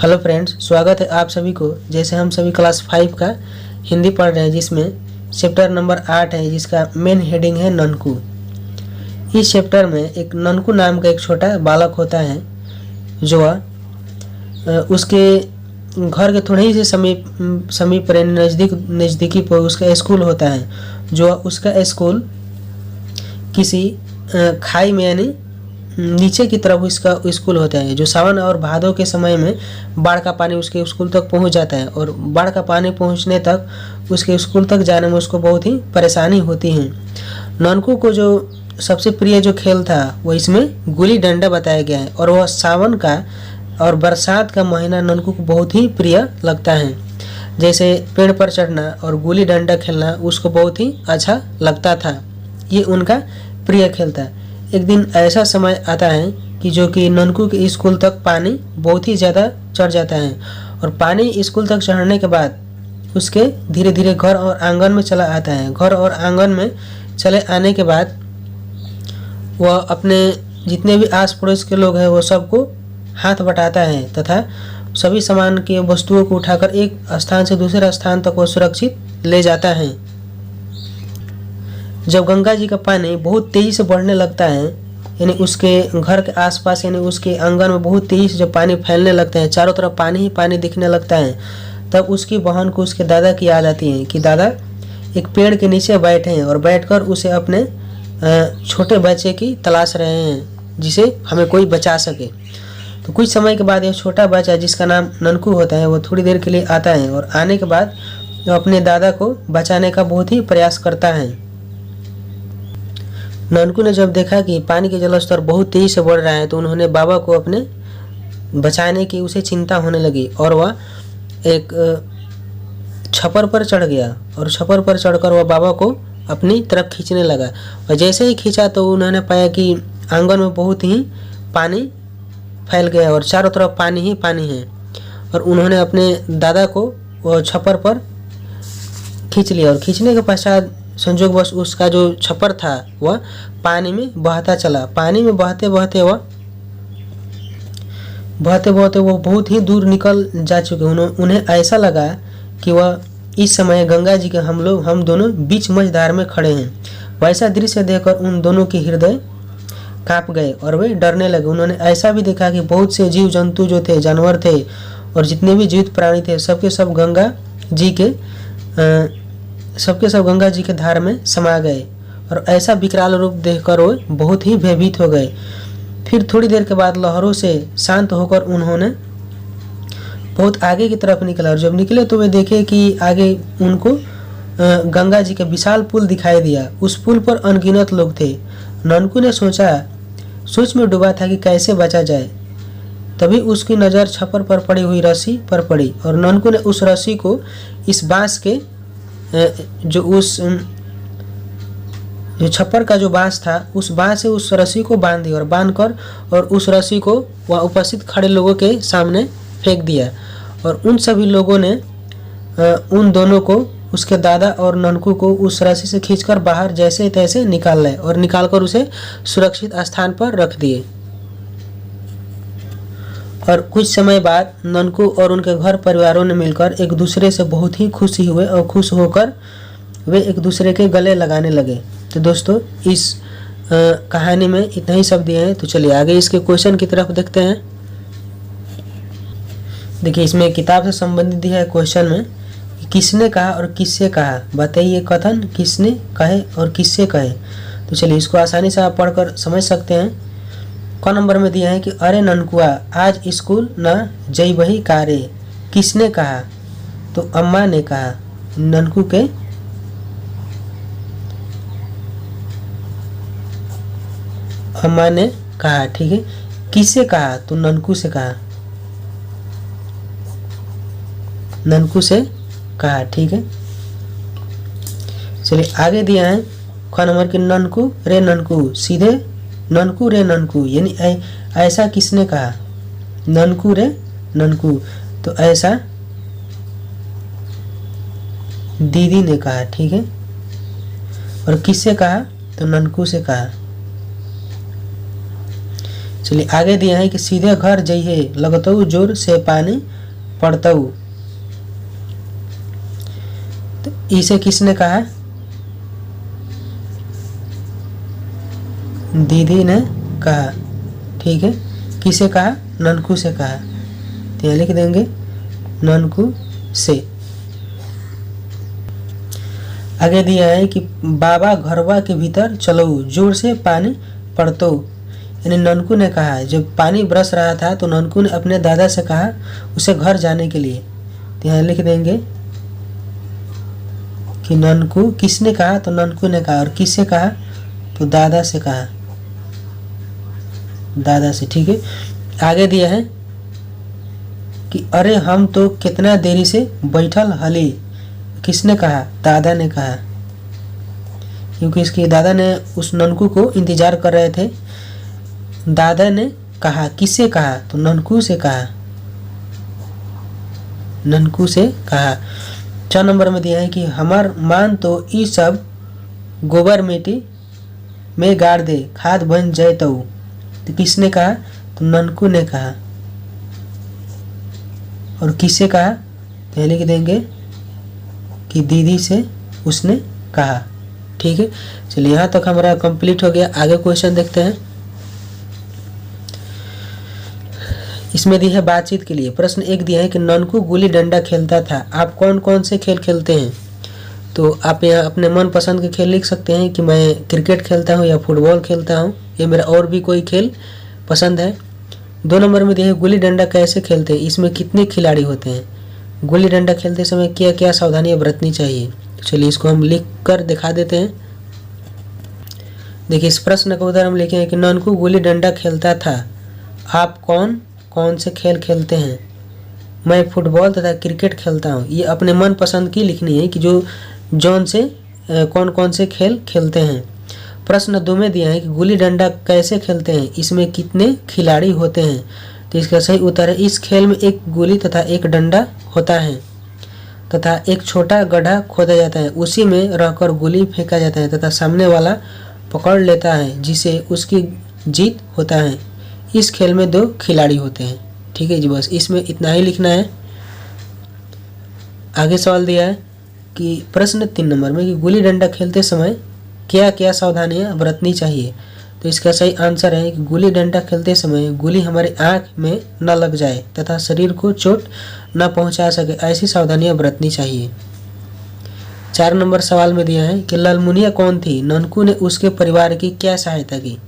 Hello friends, स्वागत है आप सभी को। जैसे हम सभी क्लास 5 का हिंदी पढ़ रहे हैं, जिसमें चैप्टर नंबर 8 है, जिसका मेन हेडिंग है ननकू। इस चैप्टर में एक ननकू नाम का एक छोटा बालक होता है, जो उसके घर के थोड़े ही से समीप नज़दीकी पर उसका स्कूल होता है। जो उसका स्कूल किसी खाई में यानी नीचे की तरफ इसका स्कूल होता है। जो सावन और भादों के समय में बाढ़ का पानी उसके स्कूल तक पहुंच जाता है, और बाढ़ का पानी पहुंचने तक उसके स्कूल तक जाने में उसको बहुत ही परेशानी होती है। ननकू को जो सबसे प्रिय जो खेल था वो इसमें गुल्ली डंडा बताया गया है, और वह सावन का और बरसात का महीना ननकू को बहुत ही प्रिय लगता है। जैसे पेड़ पर चढ़ना और गुल्ली डंडा खेलना उसको बहुत ही अच्छा लगता था। ये उनका प्रिय खेल था। एक दिन ऐसा समय आता है कि ननकू के स्कूल तक पानी बहुत ही ज़्यादा चढ़ जाता है, और पानी स्कूल तक चढ़ने के बाद उसके धीरे धीरे घर और आंगन में चला आता है। घर और आंगन में चले आने के बाद वह अपने जितने भी आस पड़ोस के लोग हैं वो सबको हाथ बटाता है, तथा सभी सामान के वस्तुओं को उठाकर एक स्थान से दूसरे स्थान तक वो सुरक्षित ले जाता है। जब गंगा जी का पानी बहुत तेज़ी से बढ़ने लगता है, यानी उसके घर के आसपास यानी उसके आंगन में बहुत तेज़ी से जब पानी फैलने लगता है, चारों तरफ पानी ही पानी दिखने लगता है, तब उसकी बहन को उसके दादा की याद आती है कि दादा एक पेड़ के नीचे बैठे हैं और बैठकर उसे अपने छोटे बच्चे की तलाश रहे हैं, जिसे हमें कोई बचा सके। तो कुछ समय के बाद यह छोटा बच्चा, जिसका नाम ननकू होता है, वो थोड़ी देर के लिए आता है, और आने के बाद वो अपने दादा को बचाने का बहुत ही प्रयास करता है। ननकू ने जब देखा कि पानी के जलस्तर बहुत तेजी से बढ़ रहा है, तो उन्होंने बाबा को अपने बचाने की उसे चिंता होने लगी, और वह एक छप्पर पर चढ़ गया, और छप्पर पर चढ़कर वह बाबा को अपनी तरफ खींचने लगा। और जैसे ही खींचा तो उन्होंने पाया कि आंगन में बहुत ही पानी फैल गया और चारों तरफ पानी ही पानी है, और उन्होंने अपने दादा को वह छप्पर पर खींच लिया। और खींचने के पश्चात संयोगवश उसका जो छप्पर था वह पानी में बहता चला। पानी में बहते बहते वो बहुत ही दूर निकल जा चुके। उन्हें ऐसा लगा कि वह इस समय गंगा जी के हम दोनों बीच मझधार में खड़े हैं। वैसा दृश्य देखकर उन दोनों के हृदय कांप गए और वे डरने लगे। उन्होंने ऐसा भी देखा कि बहुत से जीव जंतु जो थे, जानवर थे, और जितने भी जीवित प्राणी थे, सबके सब गंगा जी के धार में समा गए, और ऐसा विकराल रूप देखकर वो बहुत ही भयभीत हो गए। फिर थोड़ी देर के बाद लहरों से शांत होकर उन्होंने बहुत आगे की तरफ निकला, और जब निकले तो वे देखे कि आगे उनको गंगा जी का विशाल पुल दिखाई दिया। उस पुल पर अनगिनत लोग थे। ननकू ने सोच में डूबा था कि कैसे बचा जाए। तभी उसकी नज़र छप्पर पर पड़ी हुई रस्सी पर पड़ी, और ननकू ने उस रस्सी को इस बांस के जो छप्पर का जो बांस था, उस बांस से उस रस्सी को बांध दिया, और बांधकर और उस रस्सी को वह उपस्थित खड़े लोगों के सामने फेंक दिया। और उन सभी लोगों ने उन दोनों को, उसके दादा और ननकू को, उस रस्सी से खींचकर बाहर जैसे तैसे निकाल लाए, और निकालकर उसे सुरक्षित स्थान पर रख दिए। और कुछ समय बाद ननकू और उनके घर परिवारों ने मिलकर एक दूसरे से बहुत ही खुशी हुए, और खुश होकर वे एक दूसरे के गले लगाने लगे। तो दोस्तों, इस कहानी में इतना ही सब दिए हैं। तो चलिए आगे इसके क्वेश्चन की तरफ देखते हैं। देखिए, इसमें किताब से संबंधित दिया है क्वेश्चन में कि किसने कहा और किससे कहा, बताइए कथन किसने कहे और किससे कहे। तो चलिए इसको आसानी से आप पढ़कर समझ सकते हैं। क नंबर में दिया है कि अरे ननकुआ, आज स्कूल न जइबही का रे। किसने कहा? तो अम्मा ने कहा। ननकू के अम्मा ने कहा, ठीक है। किससे कहा? तो ननकू से कहा। ननकू से कहा, ठीक है। चलिए आगे दिया है ख नंबर की ननकू रे ननकू, सीधे ननकू रे ननकू, यानी ऐसा किसने कहा? ननकू रे ननकू, तो ऐसा दीदी ने कहा, ठीक है। और किससे कहा? तो ननकू से कहा। चलिए आगे दिया है कि सीधे घर जइहे लगतऊ जोर से पानी पड़तऊ। तो इसे किसने कहा? दीदी ने कहा। ठीक है, किसे कहा? ननकू से कहा। तो यहाँ लिख देंगे ननकू से। आगे दिया है कि बाबा घरवा के भीतर चलो जोर से पानी पड़तो। यानी ननकू ने कहा, जब पानी बरस रहा था तो ननकू ने अपने दादा से कहा उसे घर जाने के लिए। तो यहाँ लिख देंगे कि ननकू, किसने कहा? तो ननकू ने कहा। और किससे कहा? तो दादा से कहा, दादा से। ठीक है, आगे दिया है कि अरे हम तो कितना देरी से बैठल हली। किसने कहा? दादा ने कहा, क्योंकि इसके दादा ने उस ननकू को इंतजार कर रहे थे। दादा ने कहा। किससे कहा? तो ननकू से कहा, ननकू से कहा। 4 नंबर में दिया है कि हमार मान तो ई सब गोबर मिट्टी में गाड़ दे खाद बन जाए। तो किसने कहा? तो ननकू ने कहा। और किससे कहा? तो लिख देंगे कि दीदी से उसने कहा। ठीक है, चलिए यहाँ तक हमारा कंप्लीट हो गया। आगे क्वेश्चन देखते हैं। इसमें दी है बातचीत के लिए। प्रश्न 1 दिया है कि ननकू गुल्ली डंडा खेलता था। आप कौन कौन से खेल खेलते हैं? तो आप यहाँ अपने मन पसंद के खेल लिख सकते हैं कि मैं क्रिकेट खेलता हूँ या फुटबॉल खेलता हूँ या मेरा और भी कोई खेल पसंद है। 2 नंबर में दिया है गुल्ली डंडा कैसे खेलते हैं, इसमें कितने खिलाड़ी होते हैं, गुल्ली डंडा खेलते समय क्या क्या सावधानियां बरतनी चाहिए। चलिए इसको हम लिख कर दिखा देते हैं। देखिए इस प्रश्न का उत्तर हम लिखे हैं कि ननकू गुल्ली डंडा खेलता था। आप कौन कौन से खेल खेलते हैं? मैं फुटबॉल तथा क्रिकेट खेलता हूँ। ये अपने मन पसंद की लिखनी है कि जो जौन से कौन कौन से खेल खेलते हैं। प्रश्न 2 में दिया है कि गुल्ली डंडा कैसे खेलते हैं, इसमें कितने खिलाड़ी होते हैं। तो इसका सही उत्तर है इस खेल में एक गुल्ली तथा एक डंडा होता है तथा एक छोटा गड्ढा खोदा जाता है, उसी में रहकर गुल्ली फेंका जाता है तथा सामने वाला पकड़ लेता है जिसे उसकी जीत होता है। इस खेल में 2 खिलाड़ी होते हैं। ठीक है जी, बस इसमें इतना ही लिखना है। आगे सवाल दिया है कि प्रश्न 3 नंबर में कि गुल्ली डंडा खेलते समय क्या क्या सावधानियां बरतनी चाहिए। तो इसका सही आंसर है कि गुल्ली डंडा खेलते समय गुल्ली हमारे आंख में न लग जाए तथा शरीर को चोट न पहुंचा सके, ऐसी सावधानियां बरतनी चाहिए। 4 नंबर सवाल में दिया है कि ललमुनिया कौन थी, ननकू ने उसके परिवार की क्या सहायता की।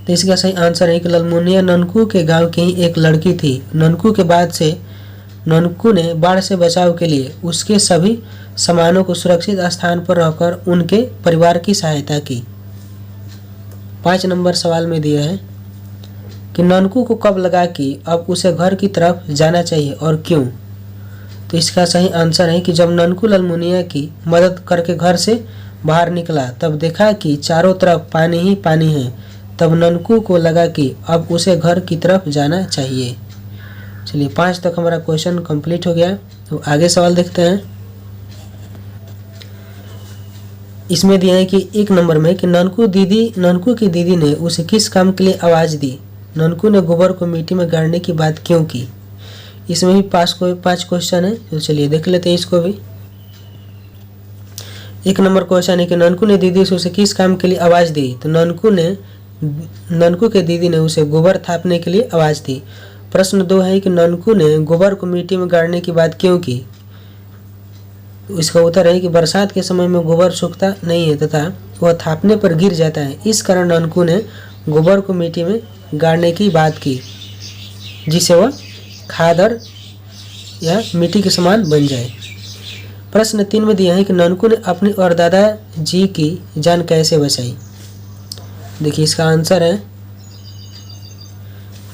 तो इसका सही आंसर है कि ललमुनिया ननकू के गांव की ही एक लड़की थी। ननकू के बाद से ननकू ने बाढ़ से बचाव के लिए उसके सभी सामानों को सुरक्षित स्थान पर रखकर उनके परिवार की सहायता की। 5 नंबर सवाल में दिया है कि ननकू को कब लगा कि अब उसे घर की तरफ जाना चाहिए और क्यों। तो इसका सही आंसर है कि जब ननकू ललमुनिया की मदद करके घर से बाहर निकला तब देखा कि चारों तरफ पानी ही पानी है, तब ननकू को लगा कि अब उसे घर की तरफ जाना चाहिए। चलिए 5 तक हमारा क्वेश्चन कंप्लीट हो गया। तो आगे सवाल देखते हैं। इसमें दिया है कि 1 नंबर में कि ननकू की दीदी ने उसे किस काम के लिए आवाज दी। ननकू ने गोबर को मिट्टी में गाड़ने की बात क्यों की। इसमें भी 5 क्वेश्चन है, तो चलिए देख लेते हैं इसको भी। 1 नंबर क्वेश्चन है कि ननकू ने दीदी से उसे किस काम के लिए आवाज दी। तो ननकू के दीदी ने उसे गोबर थापने के लिए आवाज दी। प्रश्न 2 है कि ननकू ने गोबर को मिट्टी में गाड़ने की बात क्यों की। तो इसका उत्तर है कि बरसात के समय में गोबर सूखता नहीं है तथा वह थापने पर गिर जाता है, इस कारण ननकू ने गोबर को मिट्टी में गाड़ने की बात की जिससे वह खादर या मिट्टी के समान बन जाए। प्रश्न 3 में दिया है कि ननकू ने अपनी और दादाजी की जान कैसे बचाई। देखिए इसका आंसर है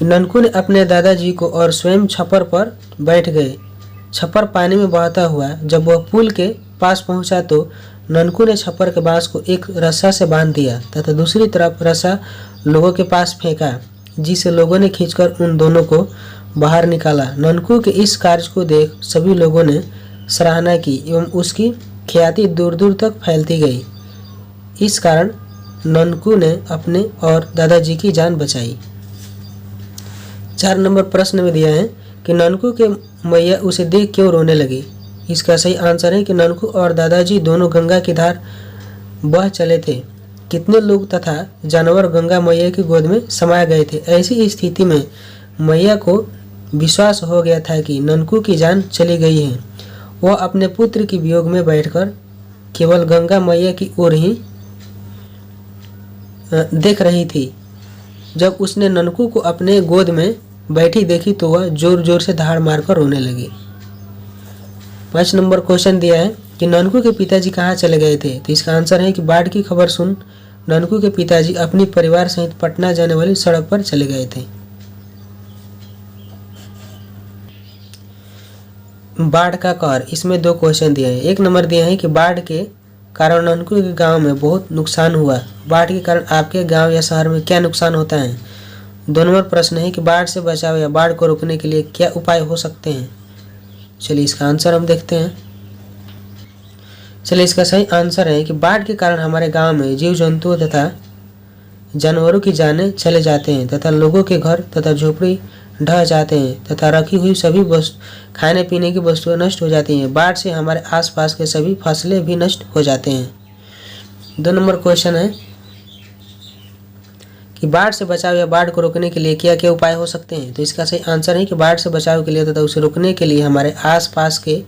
ननकू ने अपने दादाजी को और स्वयं छप्पर पर बैठ गए। छप्पर पानी में बहता हुआ जब वह पुल के पास पहुंचा तो ननकू ने छप्पर के बांस को एक रस्सा से बांध दिया तथा दूसरी तरफ रस्सा लोगों के पास फेंका, जिसे लोगों ने खींचकर उन दोनों को बाहर निकाला। ननकू के इस कार्य को देख सभी लोगों ने सराहना की एवं उसकी ख्याति दूर दूर तक फैलती गई। इस कारण ननकू ने अपने और दादाजी की जान बचाई। 4 नंबर प्रश्न में दिया है कि ननकू के मैया उसे देख क्यों रोने लगी। इसका सही आंसर है कि ननकू और दादाजी दोनों गंगा की धार बह चले थे। कितने लोग तथा जानवर गंगा मैया की गोद में समा गए थे। ऐसी स्थिति में मैया को विश्वास हो गया था कि ननकू की जान चली गई है। वह अपने पुत्र के वियोग में बैठकर केवल गंगा मैया की ओर ही देख रही थी। जब उसने ननकू को अपने गोद में बैठी देखी तो वह जोर जोर से धाड़ मारकर रोने लगी। 5 नंबर क्वेश्चन दिया है कि ननकू के पिताजी कहाँ चले गए थे। तो इसका आंसर है कि बाढ़ की खबर सुन ननकू के पिताजी अपनी परिवार सहित पटना जाने वाली सड़क पर चले गए थे। बाढ़ का कहर, इसमें 2 क्वेश्चन दिए हैं। 1 नंबर दिया है कि बाढ़ के कारण ननकू के गांव में बहुत नुकसान हुआ। बाढ़ के कारण आपके गांव या शहर में क्या नुकसान होता है। 2 नंबर प्रश्न है कि बाढ़ से बचाव या बाढ़ को रोकने के लिए क्या उपाय हो सकते हैं। चलिए इसका आंसर हम देखते हैं। चलिए इसका सही आंसर है कि बाढ़ के कारण हमारे गांव में जीव जंतुओं तथा जानवरों की जानें चले जाते हैं तथा लोगों के घर तथा झोपड़ी ढह जाते हैं तथा रखी हुई सभी खाने पीने की वस्तुएं नष्ट हो जाती हैं। बाढ़ से हमारे आसपास के सभी फसलें भी नष्ट हो जाते हैं। 2 नंबर क्वेश्चन है कि बाढ़ से बचाव या बाढ़ को रोकने के लिए क्या क्या उपाय हो सकते हैं। तो इसका सही आंसर है कि बाढ़ से बचाव के लिए तथा उसे रोकने के लिए हमारे आसपास के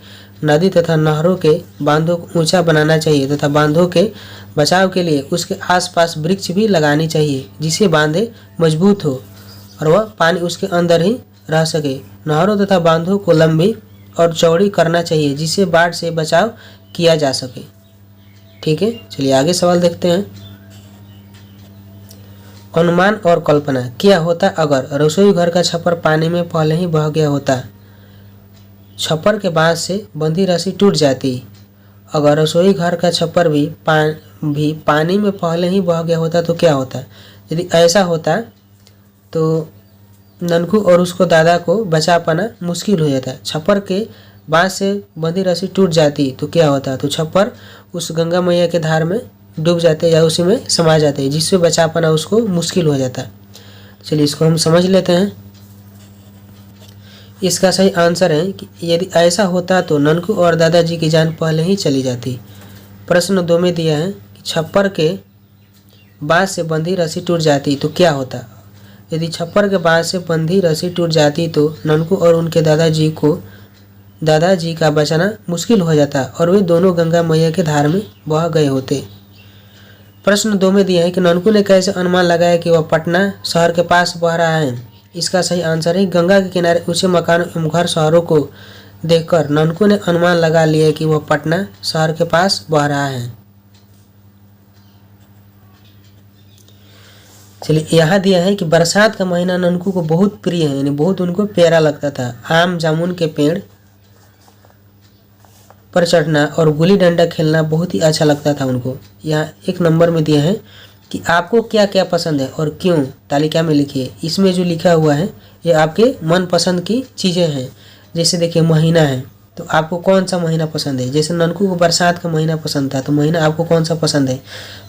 नदी तथा नहरों के बांधों को ऊंचा बनाना चाहिए तथा बांधों के बचाव के लिए उसके आसपास वृक्ष भी लगानी चाहिए जिससे बांधें मजबूत हो और वह पानी उसके अंदर ही रह सके। नहरों तथा बांधों को लंबी और चौड़ी करना चाहिए जिससे बाढ़ से बचाव किया जा सके। ठीक है, चलिए आगे सवाल देखते हैं। अनुमान और कल्पना, क्या होता अगर रसोई घर का छप्पर पानी में पहले ही बह गया होता। छप्पर के बांस से बंधी रस्सी टूट जाती। अगर रसोई घर का छप्पर भी पानी में पहले ही बह गया होता तो क्या होता। यदि ऐसा होता तो ननकू और उसको दादा को बचा पाना मुश्किल हो जाता। छप्पर के बांस से बंधी रस्सी टूट जाती तो क्या होता। तो छप्पर उस गंगा मैया के धार में डूब जाते या उसी में समा जाते जिससे बचा पाना उसको मुश्किल हो जाता। चलिए इसको हम समझ लेते हैं। इसका सही आंसर है कि यदि ऐसा होता तो ननकू और दादाजी की जान पहले ही चली जाती। प्रश्न 2 में दिया है कि छप्पर के बांस से बंधी रस्सी टूट जाती तो क्या होता। यदि छप्पर के बांस से बंधी रस्सी टूट जाती तो ननकू और उनके दादाजी का बचाना मुश्किल हो जाता और वे दोनों गंगा मैया के धार में बह गए होते। प्रश्न 2 में दिया है कि ननकू ने कैसे अनुमान लगाया कि वह पटना शहर के पास बह रहा है। इसका सही आंसर है गंगा के किनारे ऊंचे मकान एवं घर शहरों को देखकर ननकू ने अनुमान लगा लिया कि वह पटना शहर के पास बह रहा है। चलिए यहाँ दिया है कि बरसात का महीना ननकू को बहुत प्रिय है, यानी बहुत उनको प्यारा लगता था। आम जामुन के पेड़ पर चढ़ना और गुल्ली डंडा खेलना बहुत ही अच्छा लगता था उनको। यहाँ 1 नंबर में दिया है कि आपको क्या क्या पसंद है और क्यों, तालिका में लिखिए। इसमें जो लिखा हुआ है ये आपके मनपसंद की चीज़ें हैं। जैसे देखिए महीना है तो आपको कौन सा महीना पसंद है। जैसे ननकू को बरसात का महीना पसंद था तो महीना आपको कौन सा पसंद है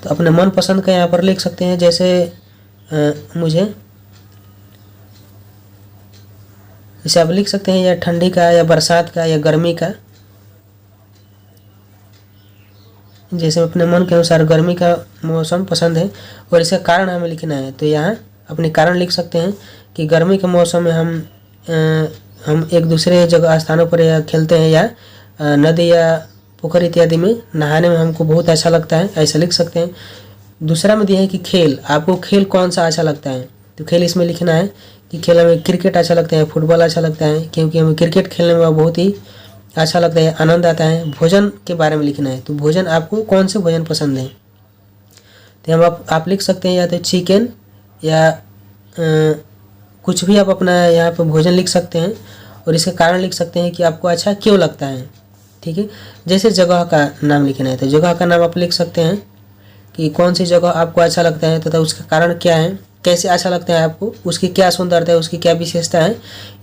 तो अपने मनपसंद का यहाँ पर लिख सकते हैं। जैसे जैसे आप लिख सकते हैं या ठंडी का या बरसात का या गर्मी का। जैसे अपने मन के अनुसार गर्मी का मौसम पसंद है और इसका कारण हमें लिखना है तो यहाँ अपने कारण लिख सकते हैं कि गर्मी के मौसम में हम एक दूसरे जगह स्थानों पर या खेलते हैं या नदी या पोखर इत्यादि में नहाने में हमको बहुत अच्छा लगता है, ऐसा लिख सकते हैं। दूसरा में दिया है कि खेल, आपको खेल कौन सा अच्छा लगता है तो खेल इसमें लिखना है कि खेल हमें क्रिकेट अच्छा लगता है, फुटबॉल अच्छा लगता है क्योंकि हमें क्रिकेट खेलने में बहुत ही अच्छा लगता है, आनंद आता है। भोजन के बारे में लिखना है तो भोजन आपको कौन से भोजन पसंद है तो हम आप लिख सकते हैं या तो चिकन या कुछ भी आप अपना यहाँ पर भोजन लिख सकते हैं और इसका कारण लिख सकते हैं कि आपको अच्छा क्यों लगता है। ठीक है, जैसे जगह का नाम लिखना है तो जगह का नाम आप लिख सकते हैं कि कौन सी जगह आपको अच्छा लगता है तथा उसका कारण क्या है, कैसे अच्छा लगता है आपको, उसकी क्या सुंदरता है, उसकी क्या विशेषता है,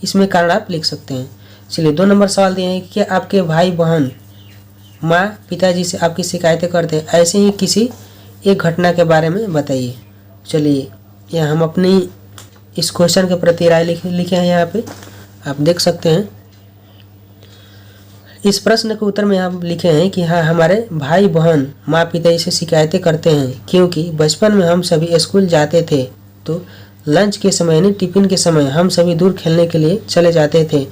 इसमें कारण आप लिख सकते हैं। चलिए 2 नंबर सवाल दिए हैं कि क्या आपके भाई बहन माँ पिताजी से आपकी शिकायतें करते हैं। ऐसे ही किसी एक घटना के बारे में बताइए। चलिए यहाँ हम अपनी इस क्वेश्चन के प्रति राय लिखे हैं। यहाँ पे आप देख सकते हैं। इस प्रश्न के उत्तर में हम लिखे हैं कि हाँ, हमारे भाई बहन माँ पिता से शिकायतें करते हैं क्योंकि बचपन में हम सभी स्कूल जाते थे तो लंच के समय यानी टिफिन के समय हम सभी दूर खेलने के लिए चले जाते थे,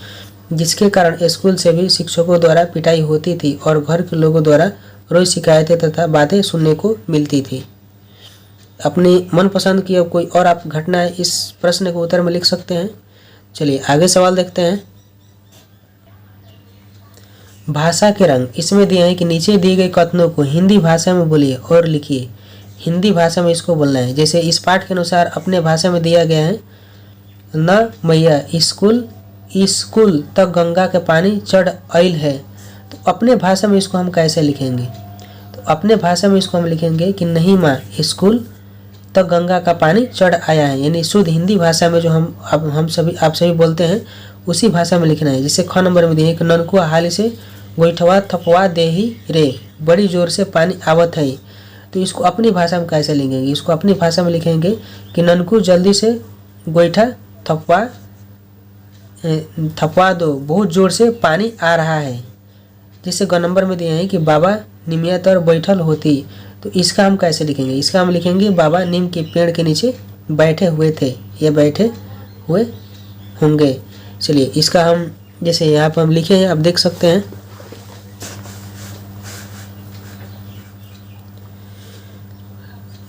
जिसके कारण स्कूल से भी शिक्षकों द्वारा पिटाई होती थी और घर के लोगों द्वारा रोज शिकायतें तथा बातें सुनने को मिलती थी। अपनी मनपसंद की अब कोई और आप घटना इस प्रश्न के उत्तर में लिख सकते हैं। चलिए आगे सवाल देखते हैं। भाषा के रंग इसमें दिए हैं कि नीचे दिए गए कथनों को हिंदी भाषा में बोलिए और लिखिए। हिंदी भाषा में इसको बोलना है। जैसे इस पाठ के अनुसार अपने भाषा में दिया गया है, न मैया स्कूल तक गंगा के पानी चढ़ आइल है। तो अपने भाषा में इसको हम कैसे लिखेंगे? तो अपने भाषा में इसको हम लिखेंगे कि नहीं माँ, स्कूल तक गंगा का पानी चढ़ आया है। यानी शुद्ध हिंदी भाषा में जो आप सभी बोलते हैं उसी भाषा में लिखना है। जिससे ख नंबर में दिए कि ननकुआ हाली से गोइठवा थपवा देही रे, बड़ी जोर से पानी आवत है। तो इसको अपनी भाषा में कैसे लिखेंगे? इसको अपनी भाषा में लिखेंगे कि ननकू जल्दी से गोइठा थपवा दो, बहुत जोर से पानी आ रहा है। जिससे ग नंबर में दिए हैं कि बाबा निमिया तर बैठल होती। तो इसका हम कैसे लिखेंगे? इसका हम लिखेंगे बाबा नीम के पेड़ के नीचे बैठे हुए थे या बैठे हुए होंगे। चलिए इसका हम जैसे यहाँ पर हम लिखे हैं, आप देख सकते हैं।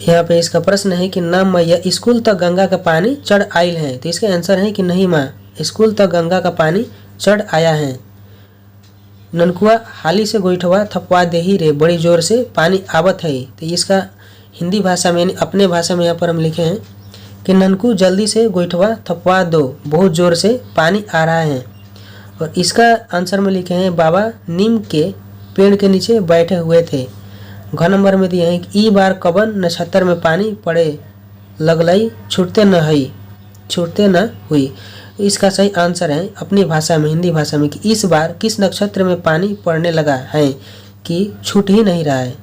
यहाँ पे इसका प्रश्न है कि ना मैया स्कूल तक गंगा का पानी चढ़ आइल है। तो इसका आंसर है कि नहीं माँ, स्कूल तक गंगा का पानी चढ़ आया है। ननकुआ हाली से गोइठवा थपवा देही रे, बड़ी जोर से पानी आवत है। तो इसका हिंदी भाषा में यानी अपने भाषा में यहाँ पर हम लिखे हैं कि ननकू जल्दी से गोइठवा थपवा दो, बहुत जोर से पानी आ रहा है। और इसका आंसर में लिखे हैं बाबा नीम के पेड़ के नीचे बैठे हुए थे। घ नंबर में दिए हैं कि ई बार कबन नक्षत्र में पानी पड़े लगलई छूटते न हुई। इसका सही आंसर है अपनी भाषा में हिंदी भाषा में कि इस बार किस नक्षत्र में पानी पड़ने लगा है कि छूट ही नहीं रहा है।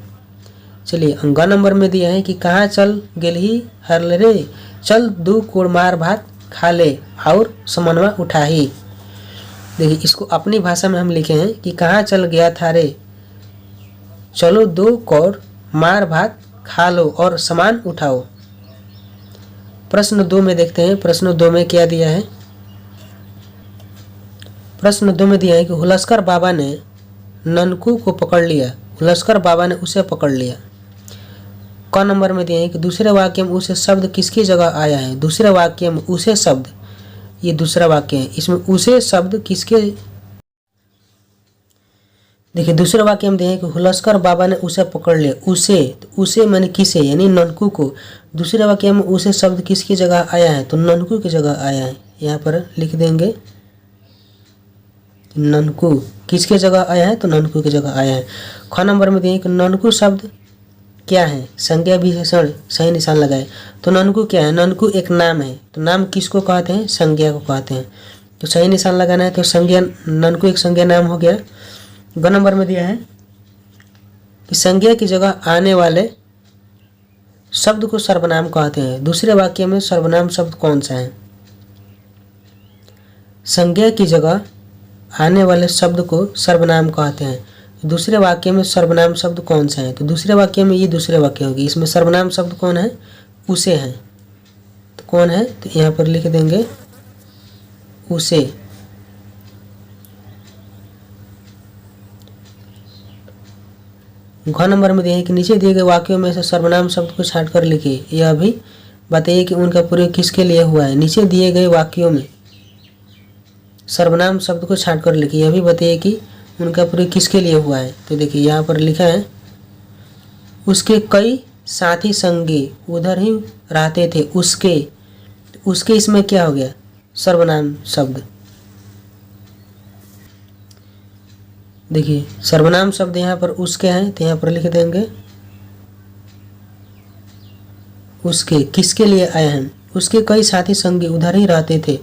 चलिए ग नंबर में दिया है कि कहाँ चल गेलही हरल रे, चल दू कोड़ मार भात खा ले और समनवा उठाही। देखिए इसको अपनी भाषा में हम लिखे हैं कि कहाँ चल गया था रे, चलो 2 कौर मार भात खा लो और सामान उठाओ। प्रश्न 2 में देखते हैं। प्रश्न 2 में क्या दिया है? प्रश्न 2 में दिया है कि हुलस्कर बाबा ने ननकू को पकड़ लिया। हुलस्कर बाबा ने उसे पकड़ लिया। क नंबर में दिया है कि दूसरे वाक्य में उसे शब्द किसकी जगह आया है? दूसरे वाक्य में उसे शब्द, ये दूसरा वाक्य है, इसमें उसे शब्द किसके? देखिए दूसरे वाक्य में दिए हैं कि हुलस्कर बाबा ने उसे पकड़ लिया। उसे मैंने किसे यानी ननकू को। दूसरे वाक्य में उसे शब्द किसकी जगह आया है? तो ननकू की जगह आया है। यहाँ पर लिख देंगे ननकू किसके जगह आया है? तो ननकू की जगह आया है। ख नंबर में दिए कि ननकू शब्द क्या है? संज्ञा विशेषण, सही निशान लगाए। तो ननकू क्या है? ननकू एक नाम है। तो नाम किसको कहते हैं? संज्ञा को कहते हैं। तो सही निशान लगाना है। तो संज्ञा, ननकू एक संज्ञा नाम हो गया। ग नंबर में दिया है कि संज्ञा की जगह आने वाले शब्द को सर्वनाम कहते हैं। दूसरे वाक्य में सर्वनाम शब्द कौन सा है? संज्ञा की जगह आने वाले शब्द को सर्वनाम कहते हैं। दूसरे वाक्य में सर्वनाम शब्द कौन सा है? तो दूसरे वाक्य में ये दूसरे वाक्य होगी। इसमें सर्वनाम शब्द कौन है? उसे है। तो कौन है? तो यहाँ पर लिख देंगे उसे। घ नंबर में दिए हैं कि नीचे दिए गए वाक्यों में से सर्वनाम शब्द को छांट कर लिखिए। यह भी बताइए कि उनका प्रयोग किसके लिए हुआ है। नीचे दिए गए वाक्यों में सर्वनाम शब्द को छांट कर लिखिए। यह भी बताइए कि उनका प्रयोग किसके लिए हुआ है। तो देखिए यहाँ पर लिखा है उसके कई साथी संगी उधर ही रहते थे। उसके इसमें क्या हो गया? सर्वनाम शब्द। देखिए सर्वनाम शब्द यहाँ पर उसके हैं, तो यहाँ पर लिख देंगे उसके किसके लिए आए हैं? उसके कई साथी संगी उधर ही रहते थे।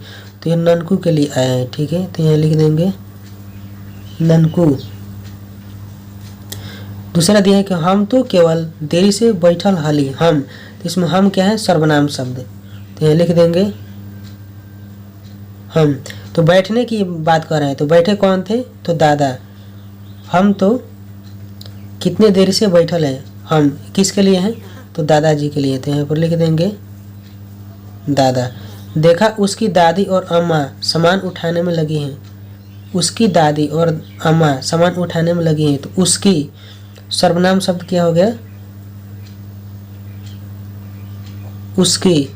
तो ये ननकू के लिए आया है। ठीक है, तो यहाँ लिख देंगे ननकू। दूसरा दिया है कि हम तो केवल देरी से बैठल हली। हम, तो इसमें हम क्या है, सर्वनाम शब्द, तो यहाँ लिख देंगे हम। तो बैठने की बात कर रहे हैं, तो बैठे कौन थे, तो दादा। हम तो कितने देरी से बैठल है, हम किसके लिए हैं, तो दादाजी के लिए, तो यहाँ पर लिख देंगे दादा। देखा उसकी दादी और अम्मा सामान उठाने में लगी हैं। उसकी दादी और अम्मा सामान उठाने में लगी हैं, तो उसकी सर्वनाम शब्द क्या हो गया, उसकी।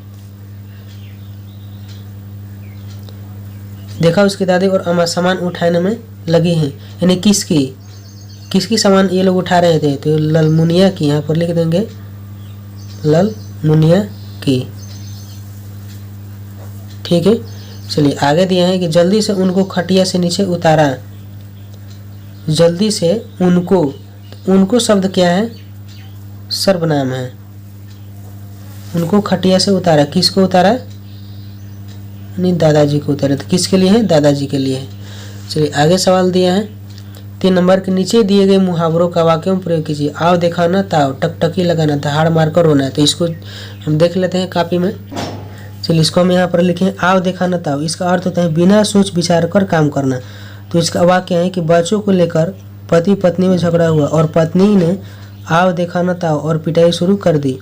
देखा उसकी दादी और अम्मा सामान उठाने में लगी हैं, यानी किसकी, किसकी सामान ये लोग उठा रहे थे, तो ललमुनिया की, यहाँ पर लिख देंगे ललमुनिया की। ठीक है, चलिए आगे दिया है कि जल्दी से उनको खटिया से नीचे उतारा। जल्दी से उनको, उनको शब्द क्या है, सर्वनाम है। उनको खटिया से उतारा, किसको उतारा, नहीं दादाजी को उतारा, तो किसके लिए है, दादाजी के लिए है। चलिए आगे सवाल दिया है 3 नंबर के नीचे दिए गए मुहावरों का वाक्यों में प्रयोग कीजिए। आव दिखाना, ताव, टकटकी लगाना, दहाड़ मारकर रोना। तो इसको हम देख लेते हैं कापी में। चलिए इसको हम यहाँ पर लिखे, आव दिखाना ताव, इसका अर्थ होता है बिना सोच विचार कर काम करना। तो इसका वाक्य है कि बच्चों को लेकर पति पत्नी में झगड़ा हुआ और पत्नी ने आव दिखाना ताव और पिटाई शुरू कर दी।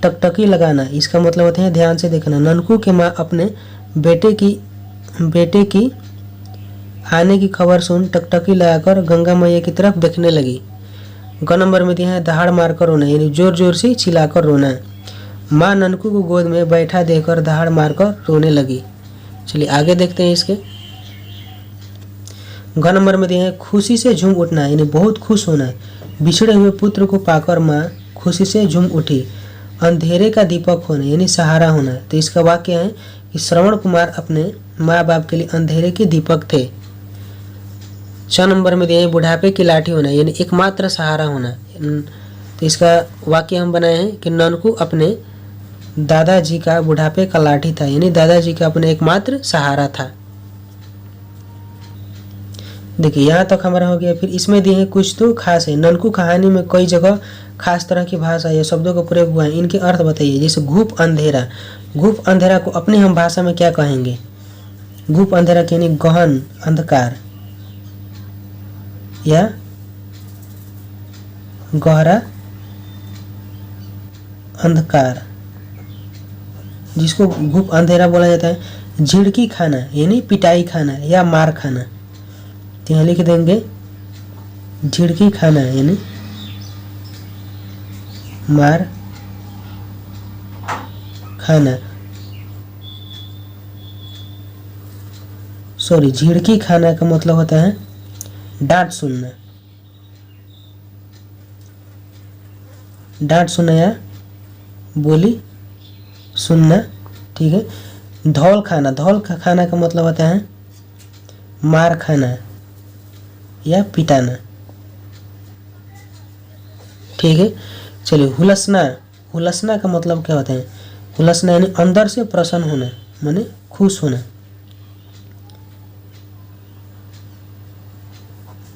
टकटकी लगाना, इसका मतलब होता है ध्यान से देखना। ननकू के माँ अपने बेटे की आने की खबर सुन टकटकी लगाकर गंगा मैया की तरफ देखने लगी। ग नंबर में दिया है दहाड़ मारकर रोना, यानी जोर जोर से चिल्लाकर रोना। माँ ननकू को गोद में बैठा देकर दहाड़ मारकर रोने लगी। चलिए आगे देखते हैं इसके। ग नंबर में दिया है खुशी से झूम उठना, यानी बहुत खुश होना। बिछड़े हुए पुत्र को पाकर माँ खुशी से झूम उठी। अंधेरे का दीपक होना, यानी सहारा होना। तो इसका वाक्य है कि श्रवण कुमार अपने माँ बाप के लिए अंधेरे के दीपक थे। 6 नंबर में दिया है बुढ़ापे की लाठी होना, यानी एकमात्र सहारा होना। तो इसका वाक्य हम बनाए हैं कि ननकू अपने दादाजी का बुढ़ापे का लाठी था, यानी दादाजी का अपने एकमात्र सहारा था। देखिए यहाँ तक हमारा हो गया। फिर इसमें दिए हैं कुछ तो खास है। ननकू कहानी में कई जगह खास तरह की भाषा या शब्दों का प्रयोग हुआ है, इनके अर्थ बताइए। जैसे घूप अंधेरा, घूप अंधेरा को अपने हम भाषा में क्या कहेंगे, घूप अंधेरा यानी गहन अंधकार या गहरा अंधकार, जिसको घूप अंधेरा बोला जाता है। झिड़की खाना यानी पिटाई खाना या मार खाना, तो यहाँ लिख देंगे झिड़की खाना यानी मार खाना। सॉरी, झिड़की खाना का मतलब होता है डांट सुनना, डांट सुनना या बोली सुनना। ठीक है। धौल खाना, धौल खाना का मतलब होता है मार खाना या पिटाना। ठीक है। चलिए हुलसना, हुलसना का मतलब क्या होता है, हुलसना यानी अंदर से प्रसन्न होना, माने खुश होना,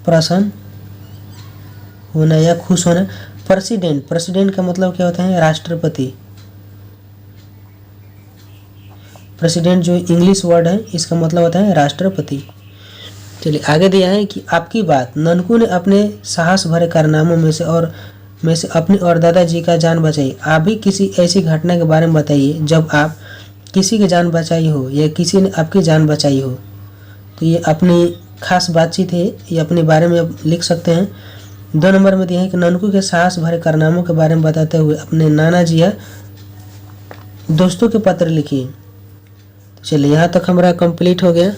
प्रसन्न होना या खुश होना। प्रेसिडेंट, प्रेसिडेंट का मतलब क्या होता है राष्ट्रपति। प्रेसिडेंट जो इंग्लिश वर्ड है, इसका मतलब होता है राष्ट्रपति। चलिए आगे दिया है कि आपकी बात। ननकू ने अपने साहस भरे कारनामों में से अपनी और दादाजी का जान बचाई। आप भी किसी ऐसी घटना के बारे में बताइए जब आप किसी की जान बचाई हो या किसी ने आपकी जान बचाई हो। तो ये अपनी खास बातचीत है, ये अपने बारे में आप लिख सकते हैं। 2 नंबर में दिया है कि ननकू के साहस भरे कारनामों के बारे में बताते हुए अपने नाना जी या दोस्तों के पत्र लिखिए। चलिए यहाँ तक हमारा कंप्लीट हो गया।